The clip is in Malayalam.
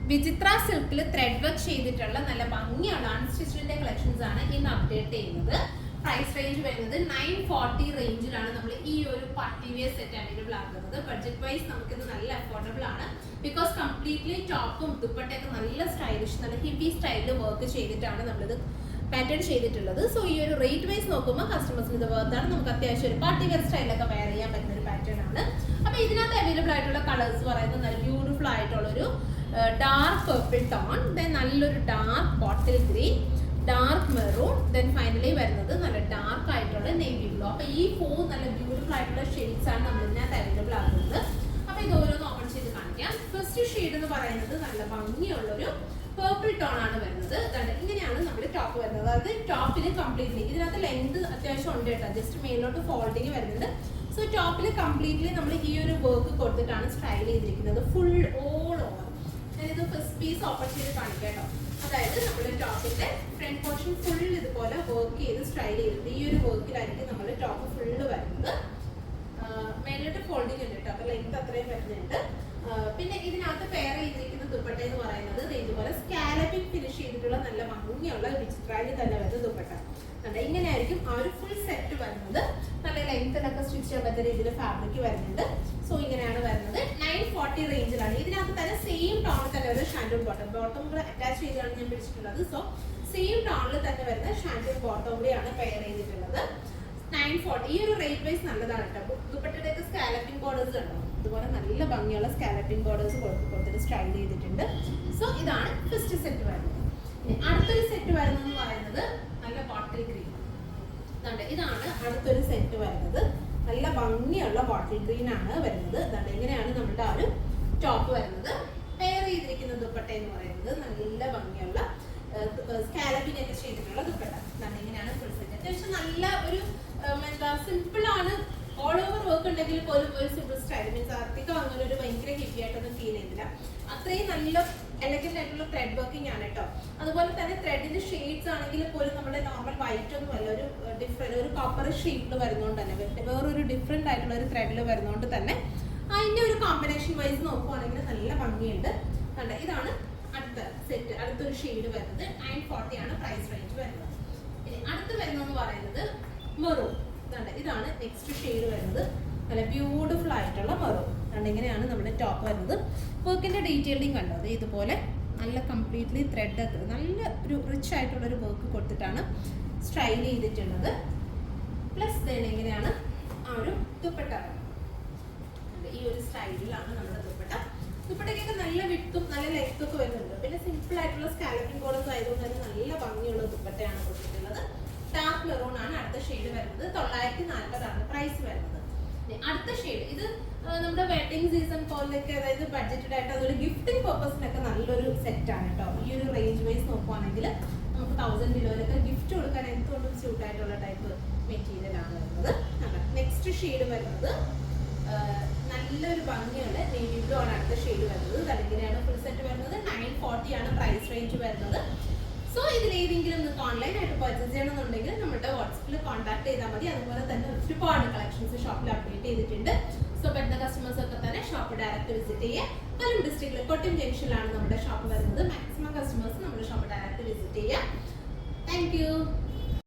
വിചിത്ര സിൽക്കിൽ ത്രെഡ് വർക്ക് ചെയ്തിട്ടുള്ള നല്ല ഭംഗിയുള്ള അൺസ്റ്റിച്ചിന്റെ കളക്ഷൻസ് ആണ് ഇന്ന് അപ്ഡേറ്റ് ചെയ്യുന്നത്. പ്രൈസ് റേഞ്ച് വരുന്നത് 940 റേഞ്ചിലാണ് നമ്മൾ ഈ ഒരു പാർട്ടി വെയർ സെറ്റ് അവൈലബിൾ ആക്കുന്നത്. ബഡ്ജറ്റ് വൈസ് നമുക്കിത് നല്ല അഫോർഡബിൾ ആണ്. ബിക്കോസ് കംപ്ലീറ്റ്ലി ടോപ്പും ദുപ്പട്ടയൊക്കെ നല്ല സ്റ്റൈലിഷ്, നല്ല ഹെവി സ്റ്റൈലിൽ വർക്ക് ചെയ്തിട്ടാണ് നമ്മളിത് പാറ്റേൺ ചെയ്തിട്ടുള്ളത്. സോ ഈ ഒരു റേറ്റ് വൈസ് നോക്കുമ്പോൾ കസ്റ്റമേഴ്സിന് ഇത് വർത്താണ്. നമുക്ക് അത്യാവശ്യം ഒരു പാർട്ടി വെയർ സ്റ്റൈലൊക്കെ വെയർ ചെയ്യാൻ പറ്റുന്ന ഒരു പാറ്റേൺ ആണ്. അപ്പോൾ ഇതിനകത്ത് അവൈലബിൾ ആയിട്ടുള്ള കളേഴ്സ് പറയുന്നത് നല്ല ബ്യൂട്ടിഫുൾ ആയിട്ടുള്ളൊരു ഡാർക്ക് പർപ്പിൾ ടോൺ, ദെൻ നല്ലൊരു dark bottle green, dark maroon, then finally വരുന്നത് നല്ല ഡാർക്ക് ആയിട്ടുള്ള നേവി ബ്ലൂ. അപ്പോൾ ഈ 4 നല്ല ബ്യൂട്ടിഫുൾ ആയിട്ടുള്ള ഷെയ്ഡ്സ് ആണ് നമ്മൾ ഇതിനകത്ത് അവൈലബിൾ ആകുന്നത്. അപ്പോൾ ഇത് ഓരോന്ന് ഓപ്പൺ ചെയ്ത് കാണിക്കാം. ഫസ്റ്റ് ഷെയ്ഡ് എന്ന് പറയുന്നത് നല്ല ഭംഗിയുള്ളൊരു പേർപ്പിൾ ടോൺ ആണ് വരുന്നത്. ഇങ്ങനെയാണ് നമ്മുടെ ടോപ്പ് വരുന്നത്. അതായത് ടോപ്പിന് കംപ്ലീറ്റ്ലി ഇതിനകത്ത് ലെങ്ത് അത്യാവശ്യം ഉണ്ട് കേട്ടോ, ജസ്റ്റ് മേലോട്ട് ഫോൾഡിങ് വരുന്നുണ്ട്. സോ ടോപ്പിൽ കംപ്ലീറ്റ്ലി നമ്മൾ ഈ ഒരു വർക്ക് കൊടുത്തിട്ടാണ് സ്റ്റൈൽ ചെയ്തിരിക്കുന്നത്, ഫുൾ ഓൾ ഓവർ. ഞാനിത് ഫസ്റ്റ് പീസ് ഓപ്പൺ ചെയ്ത് കാണിക്കാം കേട്ടോ. അതായത് നമ്മുടെ ടോപ്പിന്റെ ഫ്രണ്ട് പോർഷൻ ഫുൾ ഇതുപോലെ വർക്ക് ചെയ്ത് സ്റ്റൈൽ ചെയ്തിട്ട് ഈ ഒരു വർക്കിലായിരിക്കും നമ്മുടെ ടോപ്പ് ഫുള്ള് വരുന്നത്. മേലോട്ട് ഫോൾഡിങ് ഉണ്ട് കേട്ടോ, അപ്പൊ ലെങ്ത് അത്രയും വരുന്നുണ്ട്. പിന്നെ ഇതിനകത്ത് പെയർ ചെയ്തിരിക്കുന്ന ദുപ്പട്ട എന്ന് പറയുന്നത് ഇതുപോലെ സ്കാലപ്പിംഗ് ഫിനിഷ് ചെയ്തിട്ടുള്ള നല്ല ഭംഗിയുള്ള വിചിത്രയിൽ തന്നെ വരുന്ന ദുപ്പട്ട. ഇങ്ങനെയായിരിക്കും ആ ഒരു ഫുൾ സെറ്റ് വരുന്നത്. നല്ല ലെങ്ത്തിലൊക്കെ സ്റ്റിച്ച് ചെയ്യാൻ പറ്റുന്ന രീതിയിൽ ഫാബ്രിക് വരുന്നുണ്ട്. സോ ഇങ്ങനെയാണ് വരുന്നത്. 940 റേഞ്ചിലാണ്. ഇതിനകത്ത് തന്നെ സെയിം ടോണിൽ തന്നെ ഒരു ഷാൻഡൂൺ ബോട്ടം കൂടെ അറ്റാച്ച് ചെയ്താണ് ഞാൻ പിടിച്ചിട്ടുള്ളത്. സോ സെയിം ടോണിൽ തന്നെ വരുന്ന ഷാൻഡൂൺ ബോട്ടം കൂടിയാണ് പെയർ ചെയ്തിട്ടുള്ളത്. 940 ഈ ഒരു റേറ്റ് വൈസ് നല്ലതാണ് കേട്ടോ. ദുപ്പട്ടയുടെയൊക്കെ സ്കാലപ്പിംഗ് ബോർഡേഴ്സ് ഉണ്ടോ, അതുപോലെ നല്ല ഭംഗിയുള്ള സ്കാലപ്പിംഗ് ബോർഡേഴ്സ് കൊടുത്തിട്ട് സ്റ്റൈൽ ചെയ്തിട്ടുണ്ട്. സോ ഇതാണ് ഫസ്റ്റ് സെറ്റ് വരുന്നത്. അടുത്തൊരു സെറ്റ് വരുന്നതെന്ന് പറയുന്നത് നല്ല ബോട്ടിൽ ഗ്രീൻ. ഇതാണ് അടുത്തൊരു സെറ്റ് വരുന്നത്. നല്ല ഭംഗിയുള്ള ബോട്ടിൽ ഗ്രീൻ ആണ് വരുന്നത്. ഇങ്ങനെയാണ് നമ്മുടെ ആ ഒരു ടോപ്പ് വരുന്നത്. പെയർ ചെയ്തിരിക്കുന്ന ദുപ്പട്ട എന്ന് പറയുന്നത് നല്ല ഭംഗിയുള്ള സ്കാലപ്പിംഗ് ഒക്കെ ചെയ്തിട്ടുള്ള ദുപ്പട്ട. ഇങ്ങനെയാണ് ഫുൾ സെറ്റ്. അത്യാവശ്യം നല്ല ഒരു എന്താ സിമ്പിൾ ആണ്. ഓൾ ഓവർ വർക്ക് ഉണ്ടെങ്കിൽ പോലും ഒരു സിമ്പിൾ സ്റ്റൈൽ മീൻസ് അധികം അങ്ങനെ ഒരു ഭയങ്കര ഹെവി ആയിട്ടൊന്നും ഫീൽ ചെയ്തില്ല. അത്രയും നല്ല എലഗന്റ് ആയിട്ടുള്ള ത്രെഡ് വർക്കിംഗ് ആണ് കേട്ടോ. അതുപോലെ തന്നെ ത്രെഡിന്റെ ഷെയ്ഡ്സ് ആണെങ്കിൽ പോലും നമ്മുടെ നോർമൽ വൈറ്റ് ഒന്നും അല്ല, ഒരു ഡിഫറെന്റ് ഒരു കോപ്പർ ഷെയ്ഡിൽ വരുന്നതുകൊണ്ട് തന്നെ വേറൊരു ഡിഫറെന്റ് ആയിട്ടുള്ള ഒരു ത്രെഡിൽ വരുന്നതുകൊണ്ട് തന്നെ അതിന്റെ ഒരു കോമ്പിനേഷൻ വൈസ് നോക്കുവാണെങ്കിൽ നല്ല ഭംഗിയുണ്ട്. ഇതാണ് അടുത്ത സെറ്റ്. അടുത്തൊരു ഷെയ്ഡ് വരുന്നത് 940 ആണ് പ്രൈസ് റേഞ്ച് വരുന്നത്. ഇനി അടുത്ത് വരുന്നതെന്ന് പറയുന്നത് മെറൂൺ. ഇതാണ് നെക്സ്റ്റ് ഷെയ്ഡ് വരുന്നത്. നല്ല ബ്യൂട്ടിഫുൾ ആയിട്ടുള്ള മെറൂൺ. ഇങ്ങനെയാണ് നമ്മുടെ ടോപ്പ് വരുന്നത്. വർക്കിന്റെ ഡീറ്റെയിലിംഗ് കണ്ടോ, അത് ഇതുപോലെ നല്ല കംപ്ലീറ്റ്ലി ത്രെഡ് നല്ല ഒരു റിച്ച് ആയിട്ടുള്ള ഒരു വർക്ക് കൊടുത്തിട്ടാണ് സ്റ്റൈൽ ചെയ്തിട്ടുള്ളത്. പ്ലസ് ഇങ്ങനെയാണ് ആ ഒരു ദുപ്പട്ട. ഈ ഒരു സ്റ്റൈലിലാണ് നമ്മുടെ ദുപ്പട്ട. ദുപ്പട്ടയ്ക്കൊക്കെ നല്ല വിട്ടും നല്ല ലെങ്ത്തും ഒക്കെ വരുന്നുണ്ട്. പിന്നെ സിമ്പിൾ ആയിട്ടുള്ള സ്കാലപ്പിംഗ് ബോർഡേഴ്സ് ആയതുകൊണ്ട് തന്നെ നല്ല ഭംഗിയുള്ള ദുപ്പട്ടയാണ് കൊടുത്തിട്ടുള്ളത്. ഡാർക്ക് മെറൂൺ ആണ് അടുത്ത ഷെയ്ഡ് വരുന്നത്. 940 ആണ് പ്രൈസ് വരുന്നത്. അടുത്ത ഷെയ്ഡ് ഇത് നമ്മുടെ വെഡിങ് സീസൺ പോലൊക്കെ, അതായത് ബഡ്ജറ്റഡ് ആയിട്ട് അതൊരു ഗിഫ്റ്റിംഗ് പർപ്പസിനൊക്കെ നല്ലൊരു സെറ്റ് ആണ് കേട്ടോ. ഈ ഒരു റേഞ്ച് വൈസ് നോക്കുവാണെങ്കിൽ നമുക്ക് 1000 കിലോയിലൊക്കെ ഗിഫ്റ്റ് കൊടുക്കാൻ എന്തുകൊണ്ടും സ്യൂട്ട് ആയിട്ടുള്ള ടൈപ്പ് മെറ്റീരിയൽ ആണ് വരുന്നത്. നെക്സ്റ്റ് ഷെയ്ഡ് വരുന്നത് നല്ലൊരു ഭംഗിയുള്ള നേവി ബ്ലൂ ആണ് അടുത്ത ഷെയ്ഡ് വരുന്നത്. ഇങ്ങനെയാണ് ഫുൾ സെറ്റ് വരുന്നത്. 940 ആണ് പ്രൈസ് റേഞ്ച് വരുന്നത്. സോ ഇതിലേതെങ്കിലും നിങ്ങൾക്ക് ഓൺലൈൻ ആയിട്ട് പർച്ചേസ് ചെയ്യണമെന്നുണ്ടെങ്കിൽ നമ്മുടെ വാട്സപ്പിൽ കോൺടാക്ട് ചെയ്താൽ മതി. അതുപോലെ തന്നെ ഒരുപാട് കളക്ഷൻസ് ഷോപ്പിൽ അപ്ഡേറ്റ് ചെയ്തിട്ടുണ്ട്. സോ പറ്റുന്ന കസ്റ്റമേഴ്സ് ഒക്കെ തന്നെ ഷോപ്പ് ഡയറക്റ്റ് വിസിറ്റ് ചെയ്യുക. കൊല്ലം ഡിസ്ട്രിക്റ്റിലെ കൊട്ടിയം ജംഗ്ഷനിലാണ് നമ്മുടെ ഷോപ്പ് വരുന്നത്. മാക്സിമം കസ്റ്റമേഴ്സ് നമ്മുടെ ഷോപ്പ് ഡയറക്റ്റ് വിസിറ്റ് ചെയ്യുക. Thank you.